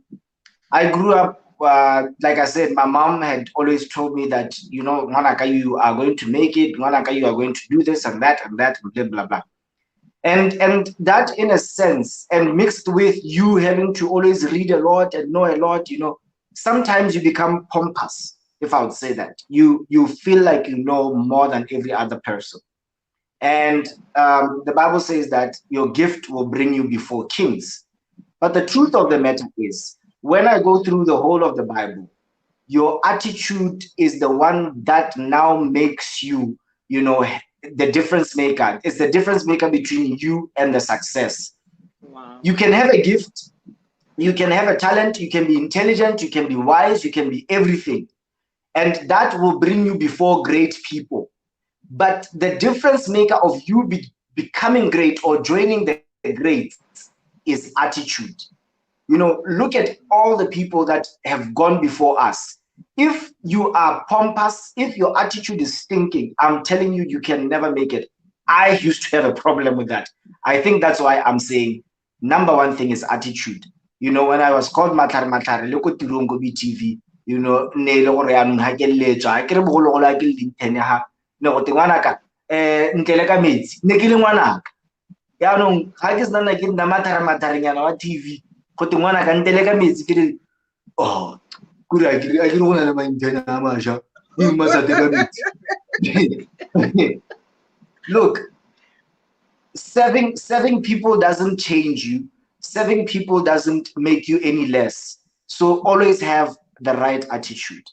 grew up, like I said, my mom had always told me that, Mwanaka, you are going to make it. Mwanaka, you are going to do this and that and that, and blah, blah, blah. And that, in a sense, and mixed with you having to always read a lot and know a lot, sometimes you become pompous, if I would say that. You feel like you know more than every other person. And the Bible says that your gift will bring you before kings. But the truth of the matter is, when I go through the whole of the Bible, your attitude is the one that now makes you, the difference maker. It's the difference maker between you and the success. Wow. You can have a gift, you can have a talent, you can be intelligent, you can be wise, you can be everything. And that will bring you before great people. But the difference maker of you becoming great or joining the greats is attitude. Look at all the people that have gone before us. If you are pompous, if your attitude is stinking, I'm telling you, you can never make it. I used to have a problem with that. I think that's why I'm saying number one thing is attitude. When I was called Matlhare Matlhare, look at Tirungo BTV, ne le gore yanong ha ke letsa ha ke re bogologolo ha ke le di-10 ha ne go te ngwanaka ntle le ka metsi ne ke le ngwanaka yaanong ga ke sena ke nna Matlhare Matlharenyana wa TV go te ngwanaka ntle le ka metsi ke re oh kuri a ke go na le maintena a masha o mmasate ka metsi. Look, serving people doesn't change you. Serving people doesn't make you any less. So always have the right attitude.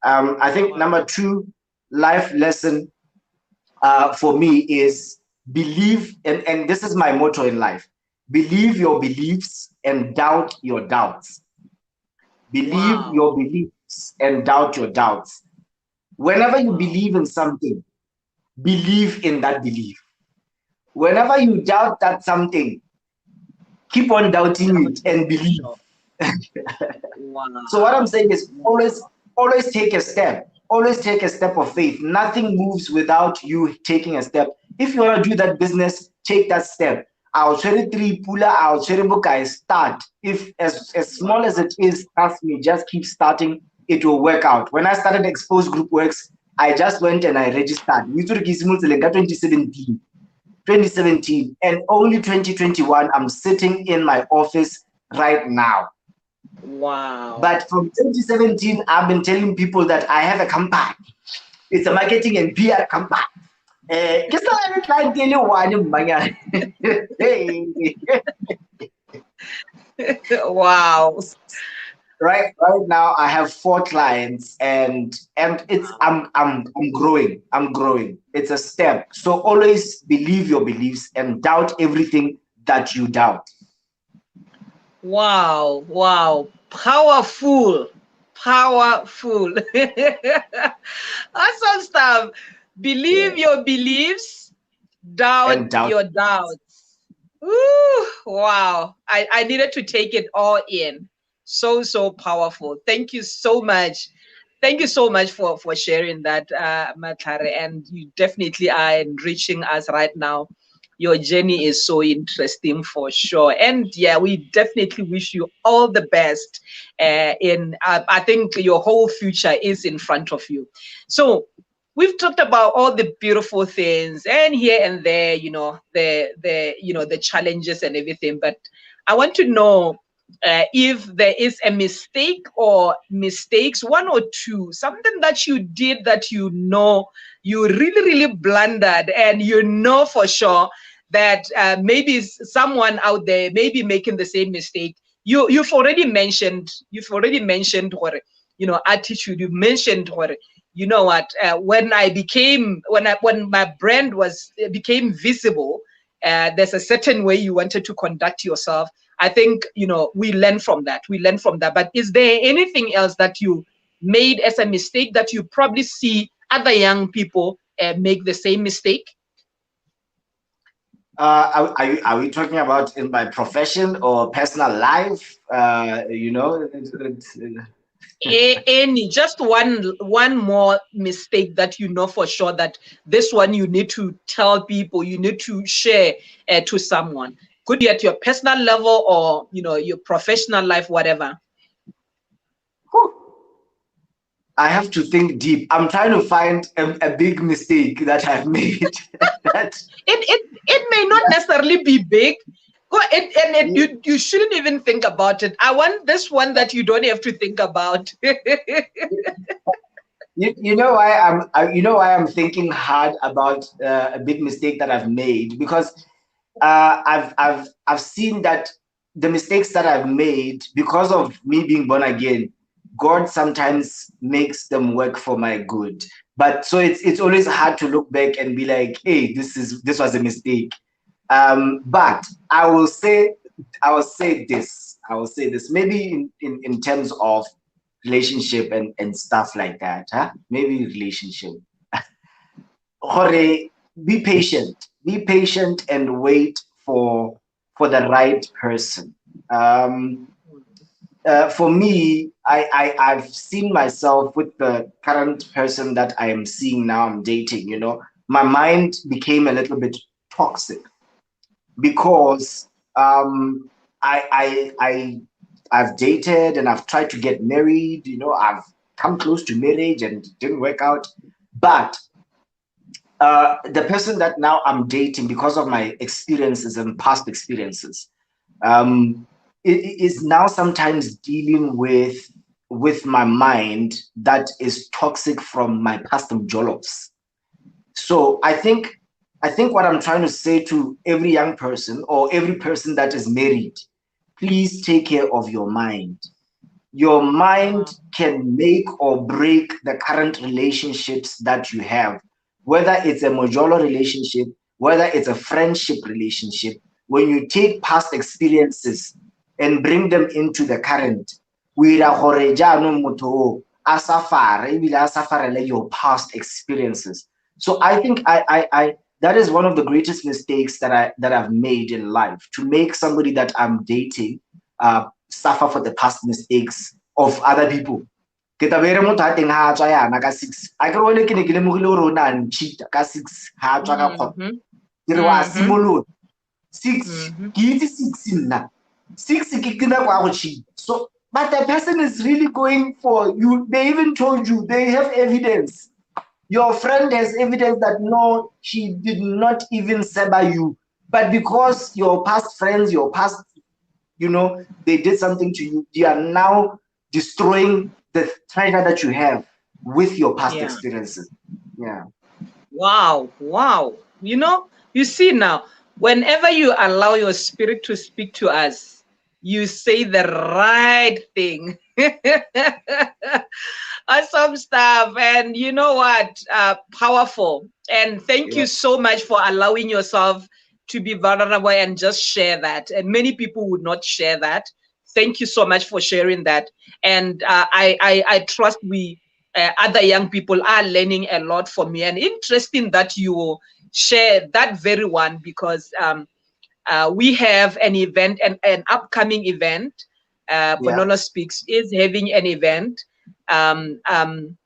I think number 2 life lesson for me is believe, and this is my motto in life: believe your beliefs and doubt your doubts. Believe your beliefs and doubt your doubts. Whenever you believe in something, believe in that belief. Whenever you doubt that something, keep on doubting it and believe. So what I'm saying is always take a step. Always take a step of faith. Nothing moves without you taking a step. If you want to do that business, take that step. I'll try 3 pula, I'll try bukai, start. If as small as it is, trust me, just keep starting. It will work out. When I started Expose Group Works, I just went and I registered. 2017, and only 2021 I'm sitting in my office right now. Wow. But from 2017 I've been telling people that I have a company. It's a marketing and PR company. Wow. Right now I have 4 clients, and it's I'm growing. It's a step. So always believe your beliefs and doubt everything that you doubt. Wow. Powerful. Awesome stuff. Believe your beliefs, doubt your doubts. Ooh, wow. I needed to take it all in. So powerful. Thank you so much. Thank you so much for sharing that, Matlhare, and you definitely are enriching us right now. Your journey is so interesting for sure, and yeah, we definitely wish you all the best. I think your whole future is in front of you. So we've talked about all the beautiful things, and here and there, the challenges and everything. But I want to know if there is a mistake or mistakes, 1 or 2, something that you did that you really blundered, and for sure that maybe someone out there may be making the same mistake. You've already mentioned what attitude. You mentioned what when my brand became visible. There's a certain way you wanted to conduct yourself. I think we learn from that. But is there anything else that you made as a mistake that you probably see other young people make the same mistake? Are we talking about in my profession or personal life? Any, just one more mistake that for sure that this one you need to tell people, you need to share to someone. Could be at your personal level or your professional life, whatever. I have to think deep. I'm trying to find a big mistake that I've made. that It may not necessarily be big. You shouldn't even think about it. I want this one that you don't have to think about. you know why you know why I'm thinking hard about a big mistake that I've made, because I've seen that the mistakes that I've made, because of me being born again, God sometimes makes them work for my good. But so it's always hard to look back and be like, hey, this was a mistake. But I will say this maybe in terms of relationship and stuff like that, huh? Maybe relationship. Jorge, be patient and wait for the right person. For me, I've seen myself with the current person that I am seeing now, I'm dating, you know, my mind became a little bit toxic because I've dated and I've tried to get married, you know, I've come close to marriage and it didn't work out. But the person that now I'm dating, because of my experiences and past experiences, um, is now sometimes dealing with my mind that is toxic from my past jollofs. So I think what I'm trying to say to every young person or every person that is married, please take care of your mind. Your mind can make or break the current relationships that you have, whether it's a mojolo relationship, whether it's a friendship relationship. When you take past experiences and bring them into the current, we ra gore jaanong motho o a suffer ebile a sufferele your past experiences. So I think I that is one of the greatest mistakes that I've made in life, to make somebody that I'm dating suffer for the past mistakes of other people. Ke tabere motho a teng ha a tswa yana ka 6 a ke role ke ne ke lemogile gore o ne a ncheat ka 6 ha a tswa ka kgona ke re wa simolola 6 ke itse 6 nna 6 ke nako ya go cheat. So but the person is really going for you. They even told you, they have evidence. Your friend has evidence that no, she did not even saber you. But because your past friends, your past, you know, they did something to you, they are now destroying the treasure that you have with your past Yeah. experiences. Yeah. Wow. Wow. You know, you see now, whenever you allow your spirit to speak to us, you say the right thing. Awesome stuff. And you know what? Powerful. And thank Yeah. you so much for allowing yourself to be vulnerable and just share that. And many people would not share that. Thank you so much for sharing that. And I trust we other young people are learning a lot from me. And interesting that you share that very one, because we have an event, an upcoming event. Bonono Speaks is having an event. Um, um,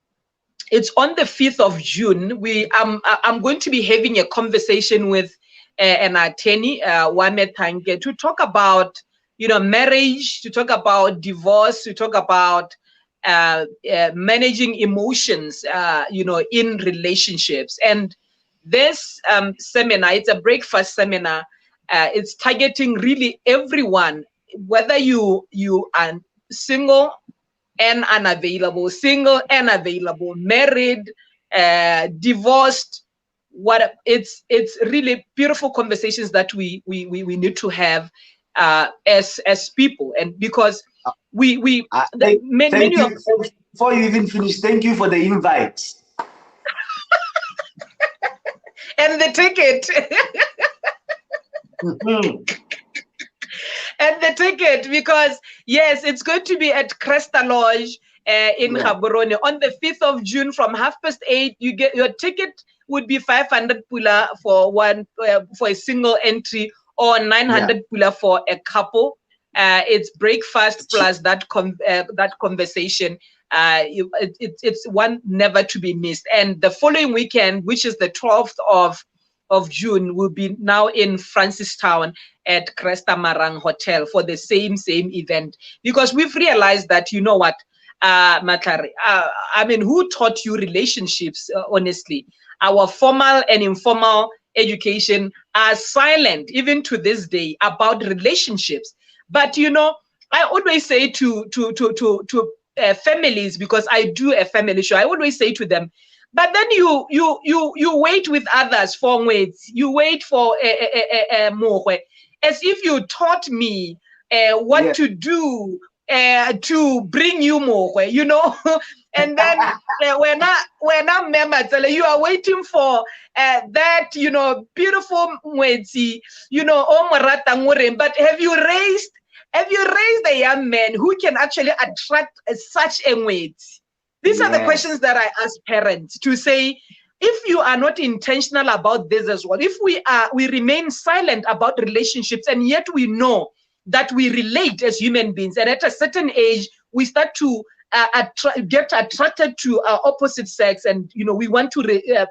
it's on the 5th of June. I'm going to be having a conversation with an attorney, Wame Tange, to talk about, you know, marriage, to talk about divorce, to talk about managing emotions, you know, in relationships. And this seminar, it's a breakfast seminar. It's targeting really everyone, whether you are single and unavailable, single and available, married, divorced. What it's really beautiful conversations that we need to have as people, and because Thank many of you. Before you even finish, thank you for the invite. and the ticket. And the ticket, because yes, it's going to be at Cresta Lodge in Gaborone on the 5th of June from 8:30. You get your ticket would be 500 pula for one for a single entry, or 900 pula for a couple. It's breakfast plus that conversation. It's one never to be missed. And the following weekend, which is the 12th of June, will be now in Francistown at Cresta Marang Hotel for the same event, because we've realized that, you know what, Matlhare, I mean, who taught you relationships, honestly? Our formal and informal education are silent, even to this day, about relationships. But, you know, I always say to families, because I do a family show, I always say to them, but then you wait with others for waits. You wait for more, as if you taught me what to do to bring you more, you know. And then when I remember, you are waiting for that, you know, beautiful mwetsi, you know, but have you raised a young man who can actually attract such a mwetsi? These are the questions that I ask parents to say, if you are not intentional about this as well, if we remain silent about relationships, and yet we know that we relate as human beings, and at a certain age we start to get attracted to our opposite sex, and you know, we want to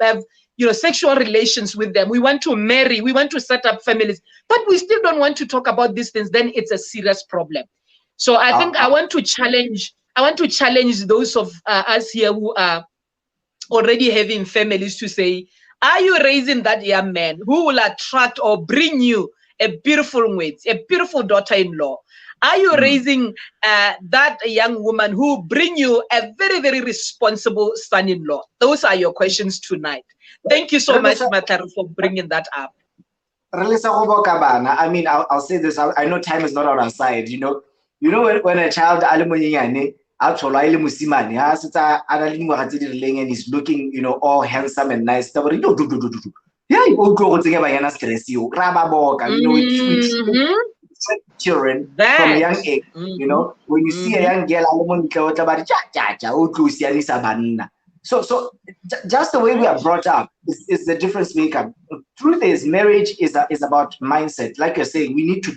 have, you know, sexual relations with them, we want to marry, we want to set up families, but we still don't want to talk about these things, then it's a serious problem. So I think I want to challenge those of us here who are already having families to say, are you raising that young man who will attract or bring you a beautiful mate, a beautiful daughter-in-law? Are you raising that young woman who will bring you a very, very responsible son-in-law? Those are your questions tonight. Thank you so much, Matlhare, for bringing that up. I mean, I'll say this. I know time is not on our side. You know when a child and he's looking, you know, all handsome and nice. Yeah, you go to stress you. You know, we children from a young age. You know, when you see a young girl, so just the way we are brought up is the difference maker. Truth is, marriage is about mindset. Like you're saying, we need to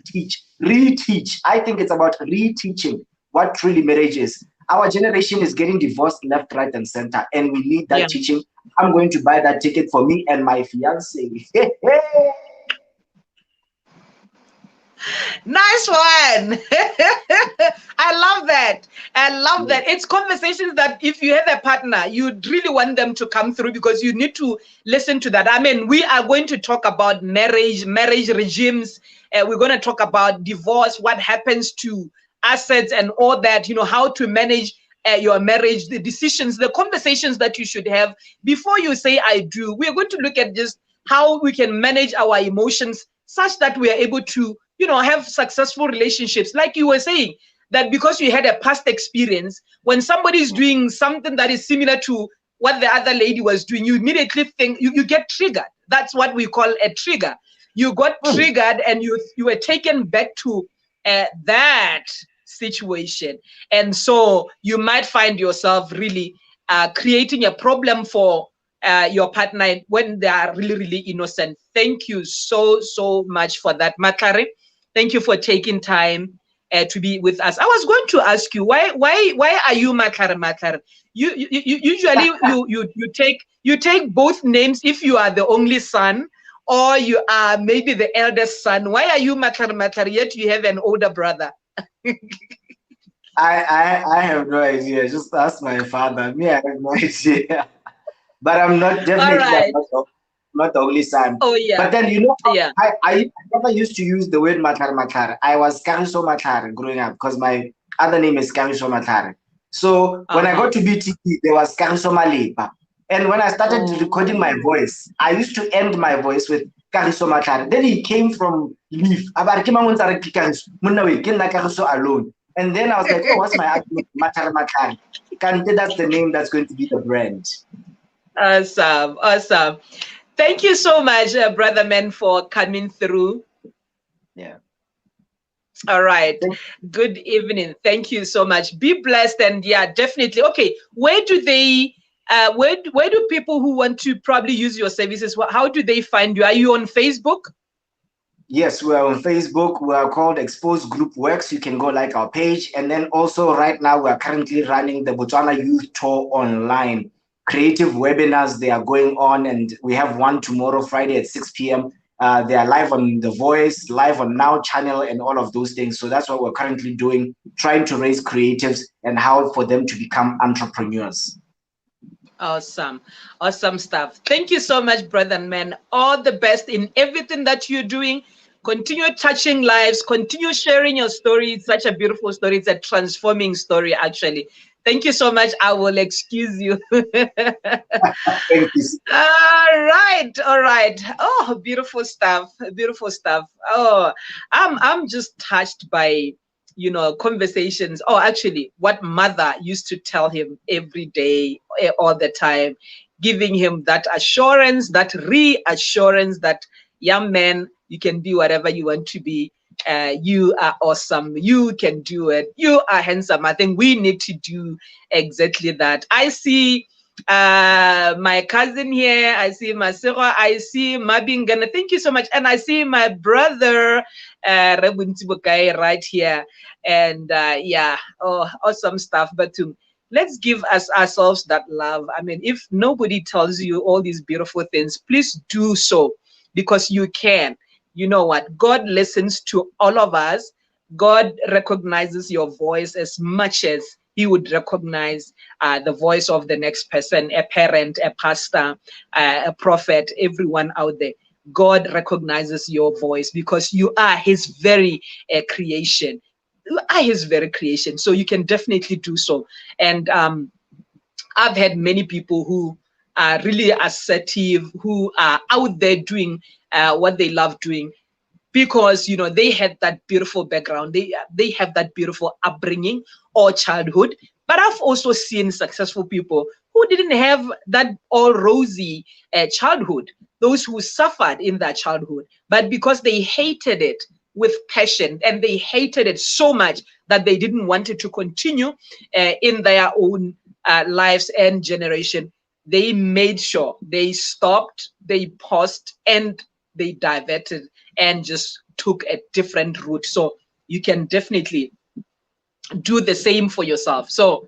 reteach. I think it's about reteaching what truly marriage is. Our generation is getting divorced left, right, and center, and we need that teaching. I'm going to buy that ticket for me and my fiance. Nice one. I love that. I love that. It's conversations that if you have a partner, you'd really want them to come through, because you need to listen to that. I mean, we are going to talk about marriage regimes. We're going to talk about divorce, what happens to assets and all that, you know, how to manage your marriage, the decisions, the conversations that you should have before you say I do. We're going to look at just how we can manage our emotions such that we are able to, you know, have successful relationships. Like you were saying, that because you had a past experience, when somebody is doing something that is similar to what the other lady was doing, you immediately think, you get triggered. That's what we call a trigger. You got triggered and you were taken back to that situation. And so you might find yourself really creating a problem for your partner when they are really, really innocent. Thank you so much for that, Matlhare. Thank you for taking time to be with us. I was going to ask you, why are you Matlhare? You usually you take both names if you are the only son, or you are maybe the eldest son. Why are you Matlhare yet you have an older brother? I have no idea. Just ask my father. Me, I have no idea. But I'm not definitely not the only son. Oh yeah. But then you know, I never used to use the word Matlhare. I was Kagiso Matlhare growing up because my other name is Kagiso Matlhare. So when I got to BTP, there was Kagiso Malepa. And when I started recording my voice, I used to end my voice with Kagiso Matlhare. Then he came from Leaf. Alone. And then I was like, oh, what's my argument? Matlhare. That's the name that's going to be the brand. Awesome. Thank you so much, Brother Man, for coming through. Yeah. All right. Good evening. Thank you so much. Be blessed. And yeah, definitely. Okay. Where do they, where do people who want to probably use your services, how do they find you? Are you on Facebook? Yes, we're on Facebook. We are called Exposed Group Works. You can go like our page. And then also right now, we are currently running the Botswana Youth Tour online. Creative webinars, they are going on, and we have one tomorrow, Friday at 6 p.m. They are live on The Voice, live on Now Channel, and all of those things. So that's what we're currently doing, trying to raise creatives and how for them to become entrepreneurs. Awesome. Awesome stuff. Thank you so much, brother and man. All the best in everything that you're doing. Continue touching lives. Continue sharing your story. It's such a beautiful story. It's a transforming story, actually. Thank you so much. I will excuse you. Thank you. All right. All right. Oh, beautiful stuff. Beautiful stuff. Oh, I'm just touched by, you know, conversations. Oh, actually, what mother used to tell him every day, all the time, giving him that assurance, that reassurance that, young man, you can be whatever you want to be. You are awesome. You can do it. You are handsome. I think we need to do exactly that. I see my cousin here. I see Masero. I see Mabingana. Thank you so much. And I see my brother Rebuntibukai right here. And yeah, oh, awesome stuff. But let's give us ourselves that love. I mean, if nobody tells you all these beautiful things, please do so, because you can. You know what? God listens to all of us. God recognizes your voice as much as he would recognize the voice of the next person, a parent, a pastor, a prophet, everyone out there. God recognizes your voice because you are his very creation. You are his very creation. So you can definitely do so. And I've had many people who are really assertive, who are out there doing what they love doing, because you know they had that beautiful background, they have that beautiful upbringing or childhood. But I've also seen successful people who didn't have that all rosy childhood, those who suffered in that childhood, but because they hated it with passion, and they hated it so much that they didn't want it to continue in their own lives and generation, they made sure they stopped, they paused, and they diverted and just took a different route. So you can definitely do the same for yourself. So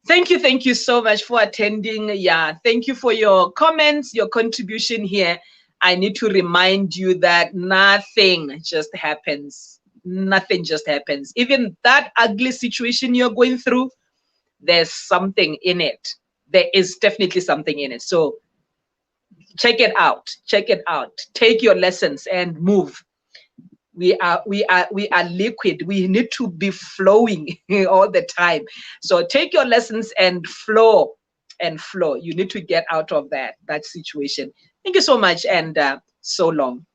thank you so much for attending. Yeah, thank you for your comments, your contribution here. I need to remind you that nothing just happens. Nothing just happens. Even that ugly situation you're going through, there's something in it. There is definitely something in it. So check it out. Check it out. Take your lessons and move. We are liquid. We need to be flowing all the time. So take your lessons and flow and flow. You need to get out of that situation. Thank you so much, and so long.